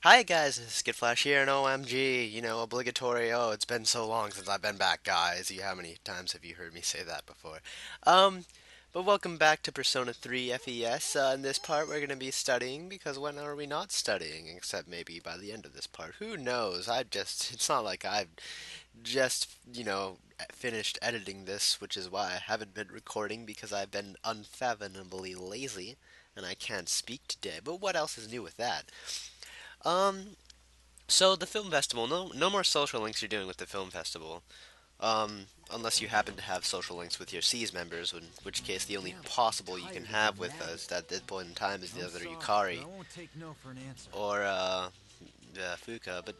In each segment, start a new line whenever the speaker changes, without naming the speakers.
Hi guys, it's skittflash here, and OMG, obligatory. Oh, it's been so long since I've been back, guys. How many times have you heard me say that before? Um, but welcome back to Persona 3 FES. In this part, we're going to be studying because when are we not studying? Except maybe by the end of this part. Who knows? It's not like I've just, finished editing this, which is why I haven't been recording because I've been unfathomably lazy and I can't speak today. But what else is new with that? Um, so the film festival, no more social links you're doing with the film festival. Unless you happen to have social links with your C's members, in which case the only possible you can have with us at this point in time is the other Yukari or Fuka. But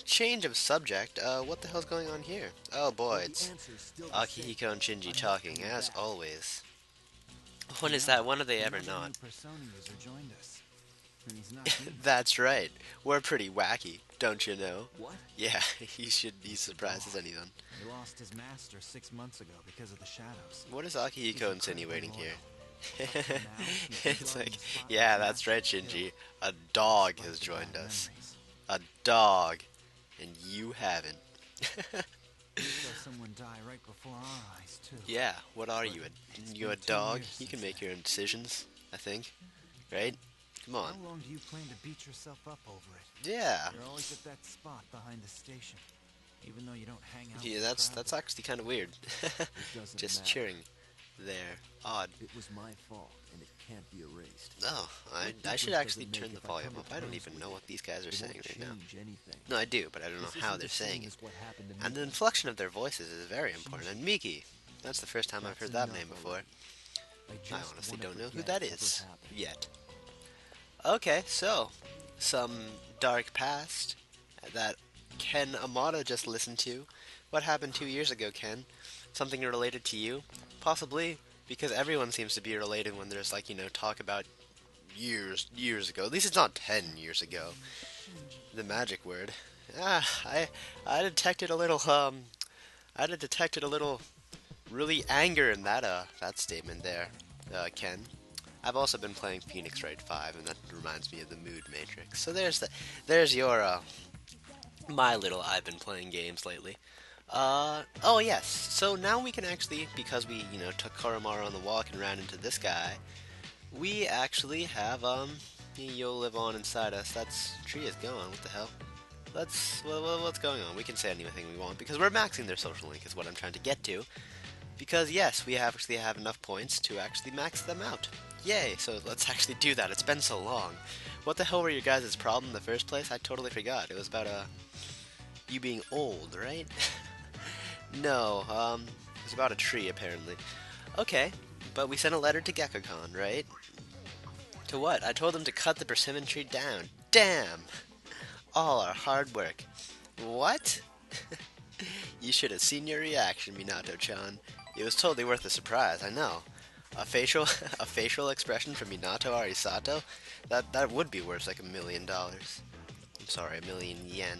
change of subject. What the hell's going on here? Oh boy, it's Akihiko and Shinji talking as always. When is that? When are they ever not? That's right. We're pretty wacky, don't you know?
What?
Yeah, he should be surprised as anyone.
He lost his master 6 months ago because of the shadows.
What is
He's
Akihiko
incredibly
insinuating here?
loyal. Up to now, he's been
It's
guarding
like,
the spot
yeah,
his
that's
master
right,
killed,
Shinji. A dog
despite
has
the
joined
bad
us.
memories.
A dog. And you haven't.
We saw someone die right before our eyes, too.
Yeah, what are you? You a
been 10
dog?
years
You can
since
make
then.
your own decisions, I think. Right? Come on.
How long do you plan to beat yourself up over it?
Yeah.
You're always at that spot behind the station, even though you don't hang out
Yeah,
with the
that's
crowd
that's
there.
actually kind of weird.
It doesn't
Just
matter.
cheering there. Odd.
It was my fault, and it can't be erased.
Oh, I should actually turn the volume up. I don't even know what these guys are saying right now.
Anything.
No, I do, but I don't know how they're saying it. And the inflection of their voices is very important. And Miki, that's the first time I've heard that name before. I honestly don't know who that is yet. Okay, so some dark past that Ken Amata just listened to. What happened 2 years ago, Ken? Something related to you? Possibly, because everyone seems to be related when there's talk about years ago. At least it's not 10 years ago. The magic word. Ah, I detected a little I detected a little really anger in that statement there, Ken. I've also been playing Phoenix Wright 5, and that reminds me of the Mood Matrix. So there's your my little I've been playing games lately. Oh yes. So now we can actually, because we took Koromaru on the walk and ran into this guy, we actually have you'll live on inside us. That's tree is gone. What the hell? What's going on? We can say anything we want because we're maxing their social link is what I'm trying to get to. Because yes, we actually have enough points to actually max them out. Yay! So let's actually do that. It's been so long. What the hell were your guys' problem in the first place? I totally forgot. It was about you being old, right? No, it was about a tree apparently. Okay, but we sent a letter to Gekko-kan, right? To what? I told them to cut the persimmon tree down. Damn! All our hard work. What? You should have seen your reaction, Minato-chan. It was totally worth the surprise, I know. A facial a facial expression from Minato Arisato? That would be worth like $1 million. I'm sorry, 1,000,000 yen.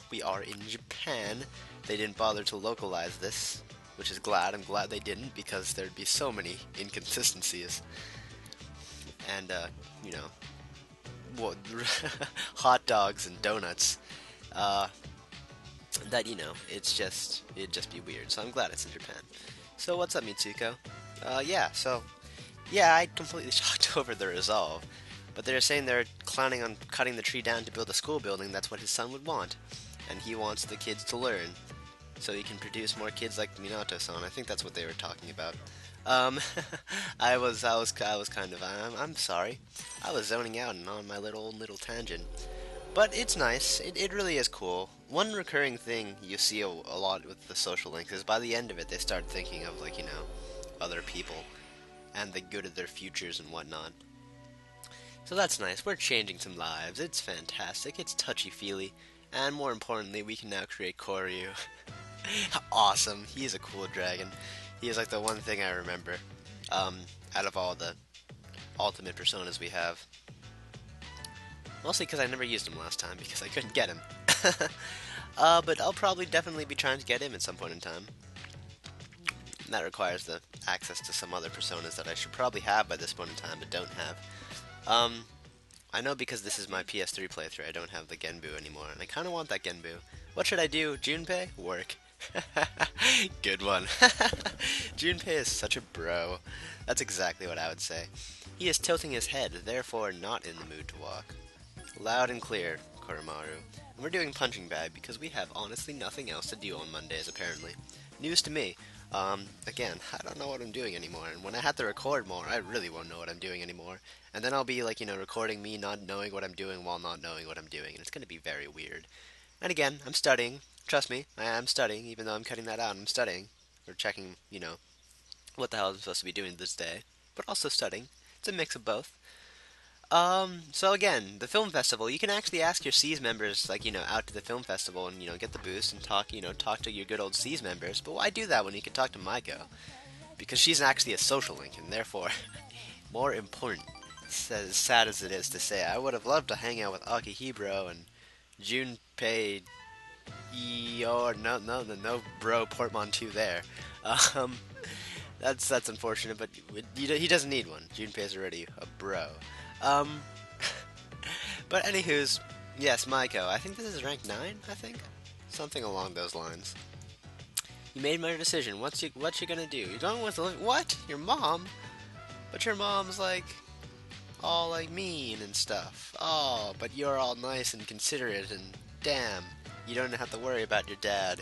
We are in Japan. They didn't bother to localize this, which is glad. I'm glad they didn't because there'd be so many inconsistencies. And you know, what hot dogs and donuts. That it'd just be weird. So I'm glad it's in Japan. So what's up, Mitsuko? Yeah, I completely shocked over the resolve. But they're saying they're planning on cutting the tree down to build a school building. That's what his son would want, and he wants the kids to learn, so he can produce more kids like Minato-san. I think that's what they were talking about. Um, I was kind of, I'm sorry, I was zoning out and on my little tangent. But it's nice. It really is cool. One recurring thing you see a lot with the social links is by the end of it, they start thinking of other people and the good of their futures and whatnot. So that's nice. We're changing some lives. It's fantastic. It's touchy-feely. And more importantly, we can now create Koryu. Awesome. He is a cool dragon. He is like the one thing I remember out of all the ultimate personas we have. Mostly because I never used him last time because I couldn't get him. But I'll probably definitely be trying to get him at some point in time. And that requires the access to some other personas that I should probably have by this point in time but don't have. I know because this is my PS3 playthrough, I don't have the Genbu anymore, and I kind of want that Genbu. What should I do? Junpei? Work. Good one. Junpei is such a bro. That's exactly what I would say. He is tilting his head, therefore not in the mood to walk. Loud and clear, Koromaru. And we're doing punching bag because we have honestly nothing else to do on Mondays, apparently. News to me. Again, I don't know what I'm doing anymore, and when I have to record more, I really won't know what I'm doing anymore. And then I'll be like, recording me not knowing what I'm doing while not knowing what I'm doing, and it's gonna be very weird. And again, I'm studying. Trust me, I am studying, even though I'm cutting that out. I'm studying. Or checking, what the hell I'm supposed to be doing this day. But also studying. It's a mix of both. So again, the film festival, you can actually ask your C's members, like, out to the film festival and, get the boost and talk to your good old C's members. But why do that when you can talk to Maiko? Because she's actually a social link, and therefore, more important. As sad as it is to say, I would have loved to hang out with Akihibro and Junpei or no bro portmanteau there. Um, that's unfortunate, but he doesn't need one. Junpei's already a bro. Um, but anywho's, yes, Maiko. I think this is rank 9. I think something along those lines. You made my decision. What you gonna do? You're going with what? Your mom? But your mom's like all like mean and stuff. Oh, but you're all nice and considerate and damn, you don't have to worry about your dad.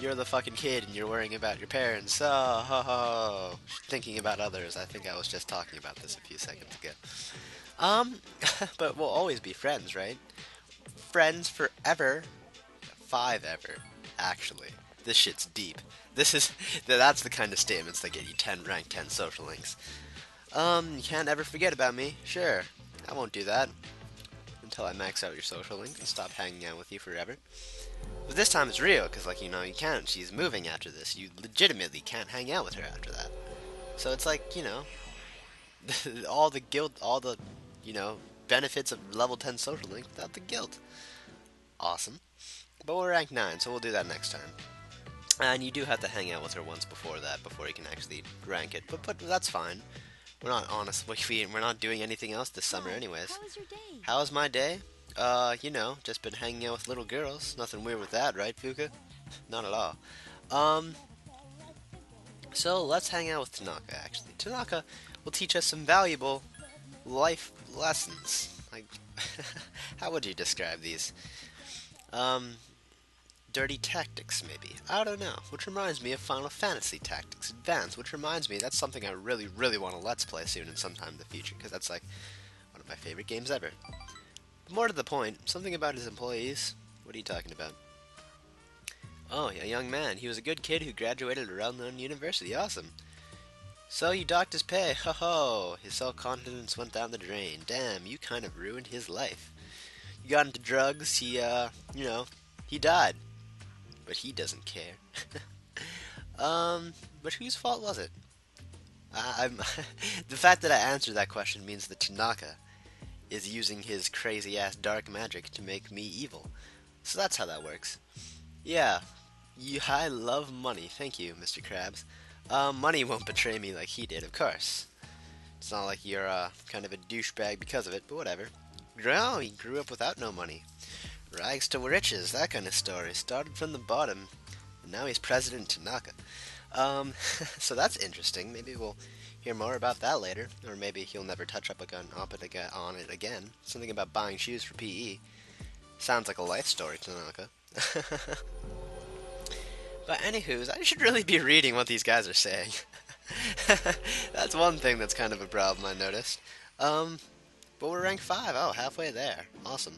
You're the fucking kid and you're worrying about your parents. Oh, ho, ho. Thinking about others. I think I was just talking about this a few seconds ago. Um, but we'll always be friends, right? Friends forever. 5 ever, actually. This shit's deep. That's the kind of statements that get you 10 rank 10 social links. You can't ever forget about me. Sure, I won't do that until I max out your social link and stop hanging out with you forever. But this time it's real, because, you can't. She's moving after this. You legitimately can't hang out with her after that. So it's like, all the guilt, all the, benefits of level 10 social link without the guilt. Awesome. But we're rank 9, so we'll do that next time. And you do have to hang out with her once before that, before you can actually rank it. But that's fine. We're not honest. We're not doing anything else this summer anyways.
How was your day?
How was my day? Just been hanging out with little girls. Nothing weird with that, right, Fuka? Not at all. So let's hang out with Tanaka, actually. Tanaka will teach us some valuable life lessons. Like, how would you describe these? Dirty tactics, maybe. I don't know. Which reminds me of Final Fantasy Tactics Advance, which reminds me that's something I really, really want to Let's Play soon in some time in the future, because that's, one of my favorite games ever. But more to the point, something about his employees. What are you talking about? Oh, a young man. He was a good kid who graduated at a well-known university. Awesome. So you docked his pay. Ho ho. His self-confidence went down the drain. Damn, you kind of ruined his life. You got into drugs. He died. But he doesn't care. But whose fault was it? I'm the fact that I answered that question means that Tanaka is using his crazy-ass dark magic to make me evil. So that's how that works. Yeah, I love money. Thank you, Mr. Krabs. Money won't betray me like he did, of course. It's not like you're kind of a douchebag because of it, but whatever. No, he grew up without no money. Rags to riches, that kind of story. Started from the bottom, and now he's President Tanaka. So that's interesting. Maybe we'll hear more about that later, or maybe he'll never touch up on it again. Something about buying shoes for PE. Sounds like a life story, Tanaka. But anywho's, I should really be reading what these guys are saying. That's one thing that's kind of a problem I noticed. But we're ranked 5. Oh, halfway there. Awesome.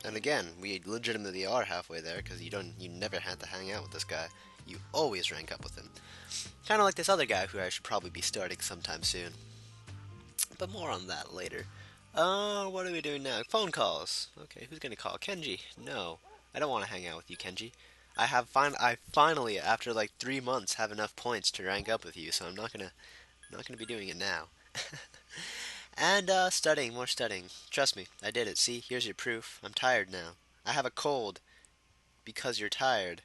And again, we legitimately are halfway there, because you never had to hang out with this guy. You always rank up with him. Kind of like this other guy who I should probably be starting sometime soon. But more on that later. What are we doing now? Phone calls. Okay, who's gonna call? Kenji. No, I don't want to hang out with you, Kenji. I finally, after 3 months, have enough points to rank up with you, so I'm not gonna be doing it now. And, studying, more studying. Trust me, I did it. See, here's your proof. I'm tired now. I have a cold. Because you're tired.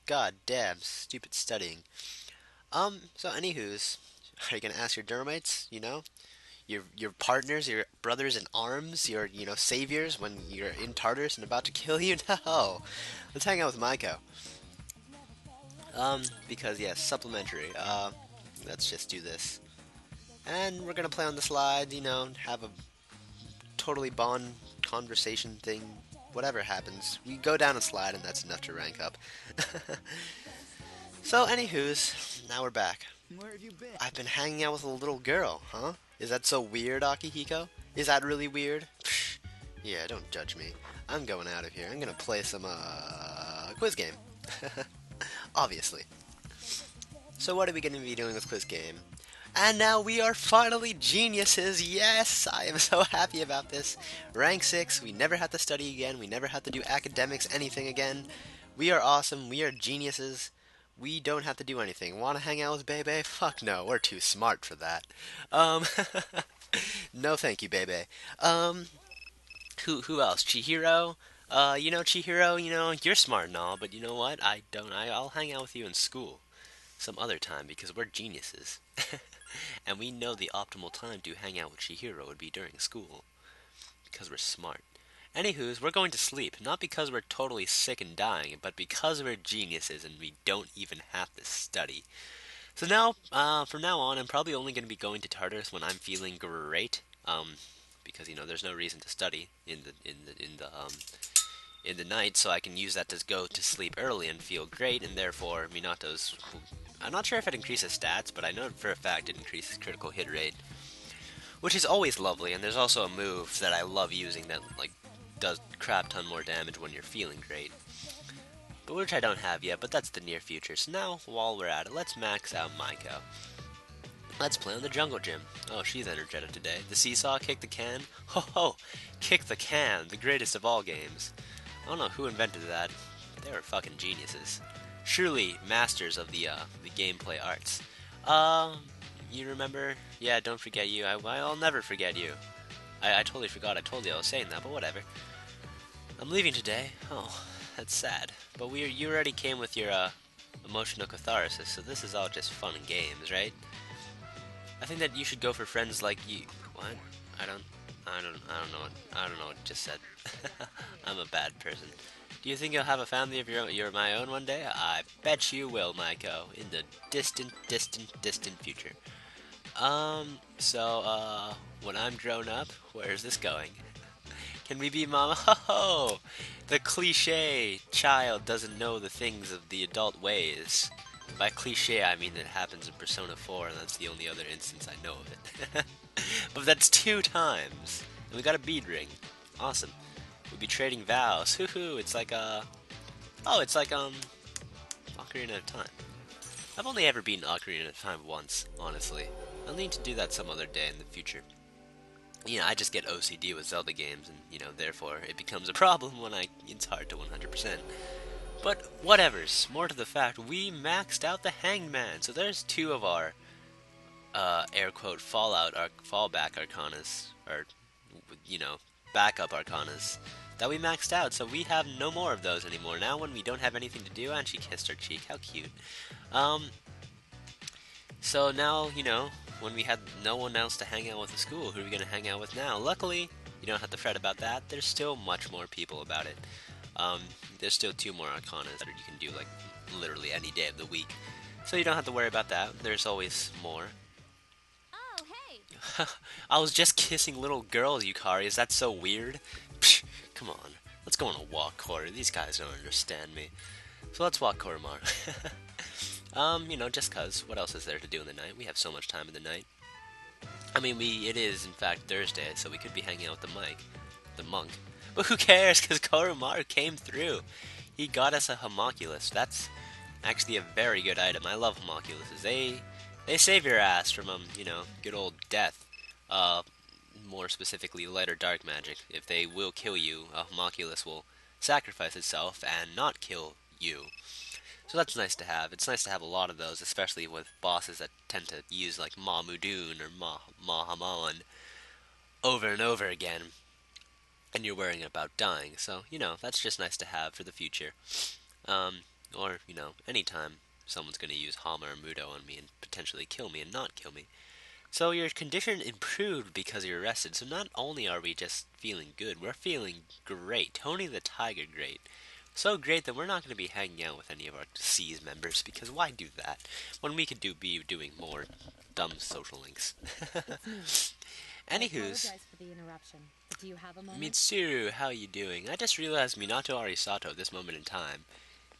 God damn, stupid studying. So anywho's, are you gonna ask your dermates, your partners, your brothers in arms, your saviors when you're in Tartarus and about to kill you. No, let's hang out with Maiko. Because yes, supplementary. Let's just do this, and we're gonna play on the slide. Have a totally bond conversation thing. Whatever happens, we go down a slide, and that's enough to rank up. So, anywho's, now we're back.
Where have you been?
I've been hanging out with a little girl, huh? Is that so weird, Akihiko? Is that really weird? Psh, yeah, don't judge me. I'm going out of here. I'm gonna play some, quiz game. Obviously. So what are we gonna be doing with quiz game? And now we are finally geniuses! Yes! I am so happy about this. Rank 6, we never have to study again, we never have to do academics, anything again. We are awesome, we are geniuses. We don't have to do anything. Want to hang out with Bebe? Fuck no, we're too smart for that. Um, no thank you, Bebe. Who else? Chihiro? Chihiro, you're smart and all, but you know what? I don't. I'll hang out with you in school some other time because we're geniuses. And we know the optimal time to hang out with Chihiro would be during school because we're smart. Anywho's, we're going to sleep, not because we're totally sick and dying, but because we're geniuses and we don't even have to study. So now, from now on, I'm probably only going to be going to Tartarus when I'm feeling great, because there's no reason to study in the night, so I can use that to go to sleep early and feel great, and therefore Minato's. I'm not sure if it increases stats, but I know for a fact it increases critical hit rate, which is always lovely. And there's also a move that I love using that does crap ton more damage when you're feeling great, but which I don't have yet. But that's the near future. So now, while we're at it, let's max out Maiko. Let's play on the jungle gym. Oh, she's energetic today. The seesaw, kick the can. Ho ho! Kick the can, the greatest of all games. I don't know who invented that. They were fucking geniuses. Surely masters of the gameplay arts. You remember? Yeah, don't forget you. I'll never forget you. I totally forgot. I told you I was saying that, but whatever. I'm leaving today. Oh, that's sad. But you already came with your emotional catharsis, so this is all just fun and games, right? I think that you should go for friends like you. What? I don't know what I just said. I'm a bad person. Do you think you'll have a family of your my own one day? I bet you will, Maiko, in the distant future. When I'm grown up, where is this going? Can we be mama? Ho ho! The cliche child doesn't know the things of the adult ways. By cliche, I mean that it happens in Persona 4, and that's the only other instance I know of it. But that's 2 times. And we got a bead ring. Awesome. We'll be trading vows. Hoo-hoo, it's like, Ocarina of Time. I've only ever beaten Ocarina of Time once, honestly. I'll need to do that some other day in the future. I just get OCD with Zelda games, and, therefore it becomes a problem when it's hard to 100%. But whatevers, more to the fact, we maxed out the Hanged Man, so there's 2 of our, air quote, fallback arcanas, or, backup arcanas, that we maxed out, so we have no more of those anymore. Now when we don't have anything to do, and she kissed her cheek, how cute. So now, when we had no one else to hang out with at school, who are we going to hang out with now? Luckily, you don't have to fret about that. There's still much more people about it. There's still 2 more arcanas that you can do, literally any day of the week. So you don't have to worry about that. There's always more.
Oh, hey!
I was just kissing little girls, Yukari. Is that so weird? Psh, come on. Let's go on a walk, Corey. These guys don't understand me. So let's walk, Koromaru. Just cause. What else is there to do in the night? We have so much time in the night. I mean, it is, in fact, Thursday, so we could be hanging out with the monk. But who cares, because Koromaru came through. He got us a homunculus. That's actually a very good item. I love homunculuses. They save your ass from, good old death. More specifically, light or dark magic. If they will kill you, a homunculus will sacrifice itself and not kill you. So that's nice to have. It's nice to have a lot of those, especially with bosses that tend to use, Ma Mudun or Mahamon over and over again, and you're worrying about dying. So, that's just nice to have for the future. Or, anytime someone's going to use Hama or Mudo on me and potentially kill me and not kill me. So your condition improved because you're rested. So not only are we just feeling good, we're feeling great. Tony the Tiger great. So great that we're not going to be hanging out with any of our C's members because why do that when we could be doing more dumb social links?
It's me. I
Anywho's,
apologize for the interruption, but do you have a moment?
Mitsuru, how you doing? I just realized Minato Arisato at this moment in time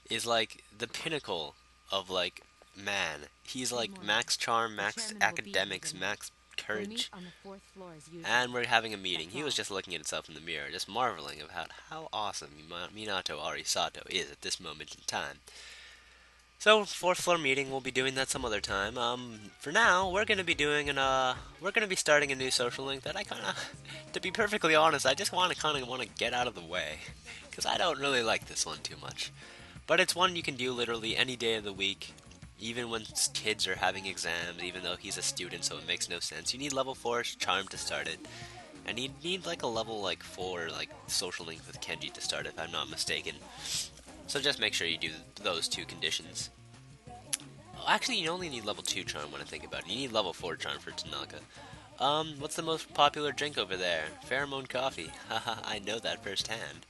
is like the pinnacle of like man. He's
Good
like
morning.
max charm,
The
max
chairman will be here
academics,
tonight.
max
We'll meet
courage,
on the fourth floor as usual.
and we're having a meeting.
That's
He was
all.
just looking at himself in the mirror, just marveling about how awesome Minato Arisato is at this moment in time. So, fourth floor meeting, we'll be doing that some other time. For now, we're gonna be doing we're gonna be starting a new social link that I kinda, to be perfectly honest, I just wanna get out of the way. Because I don't really like this one too much. But it's one you can do literally any day of the week, even when kids are having exams, even though he's a student, so it makes no sense. You need level 4 charm to start it. And you need like a level like 4 like social link with Kenji to start it, if I'm not mistaken. So just make sure you do those two conditions. Oh, actually, you only need level 2 charm when I think about it. You need level 4 charm for Tanaka. What's the most popular drink over there? Pheromone coffee. Haha, I know that firsthand.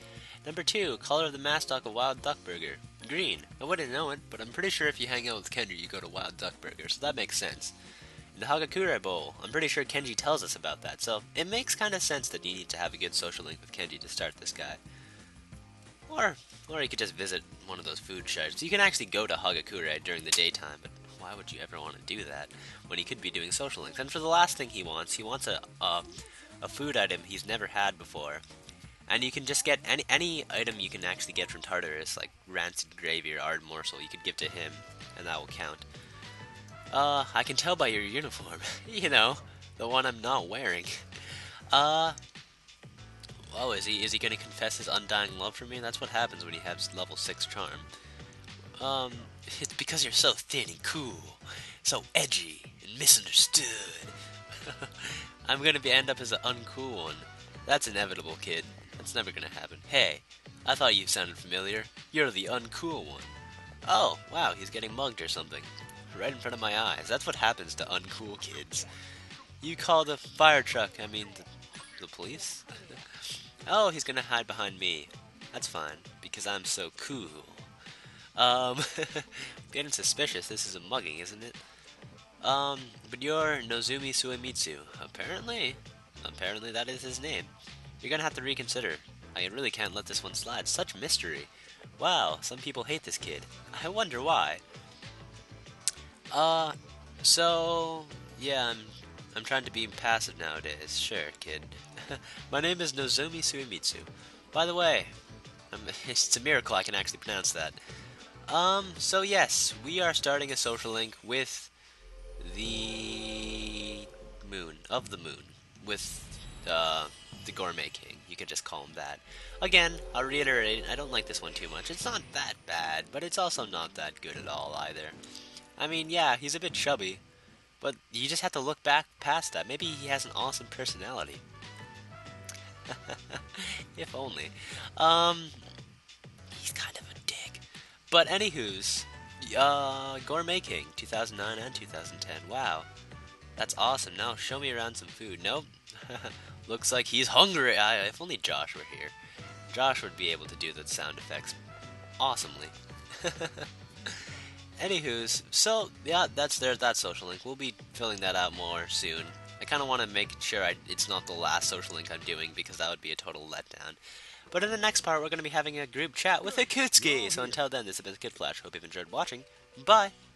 Number 2, color of the mascot of Wild Duck Burger. Green. I wouldn't know it, but I'm pretty sure if you hang out with Kenji, you go to Wild Duck Burger, so that makes sense. In the Hagakure Bowl, I'm pretty sure Kenji tells us about that, so it makes kind of sense that you need to have a good social link with Kenji to start this guy. Or you could just visit one of those food shards. You can actually go to Hagakure during the daytime, but why would you ever want to do that when he could be doing social links? And for the last thing he wants a food item he's never had before. And you can just get any item you can actually get from Tartarus, like rancid gravy or ard morsel, you could give to him, and that will count. I can tell by your uniform. You know, the one I'm not wearing. Uh, Oh, is he gonna confess his undying love for me? That's what happens when you have level 6 charm. It's because you're so thin and cool, so edgy and misunderstood. I'm gonna end up as an uncool one. That's inevitable, kid. That's never gonna happen. Hey, I thought you sounded familiar. You're the uncool one. Oh, wow, he's getting mugged or something. Right in front of my eyes. That's what happens to uncool kids. You call the fire truck, the police? Oh, he's gonna hide behind me. That's fine, because I'm so cool. Getting suspicious. This is a mugging, isn't it? But you're Nozumi Suemitsu. Apparently that is his name. You're gonna have to reconsider. I really can't let this one slide. Such mystery. Wow, some people hate this kid. I wonder why. Uh, so yeah, I'm trying to be passive nowadays. Sure, kid. My name is Nozomi Suemitsu. By the way, it's a miracle I can actually pronounce that. So yes, we are starting a social link with the moon, with the Gourmet King. You could just call him that. Again, I'll reiterate, I don't like this one too much. It's not that bad, but it's also not that good at all either. I mean, yeah, he's a bit chubby, but you just have to look back past that. Maybe he has an awesome personality. If only. He's kind of a dick. But anywho's, Gourmet King, 2009 and 2010. Wow, that's awesome. Now show me around some food. Nope. Looks like he's hungry. If only Josh were here. Josh would be able to do the sound effects awesomely. Anywho's, so yeah, there's that social link. We'll be filling that out more soon. I kind of want to make sure it's not the last social link I'm doing because that would be a total letdown. But in the next part, we're going to be having a group chat with Akutsuki. So until then, this has been skittflash. Hope you've enjoyed watching. Bye!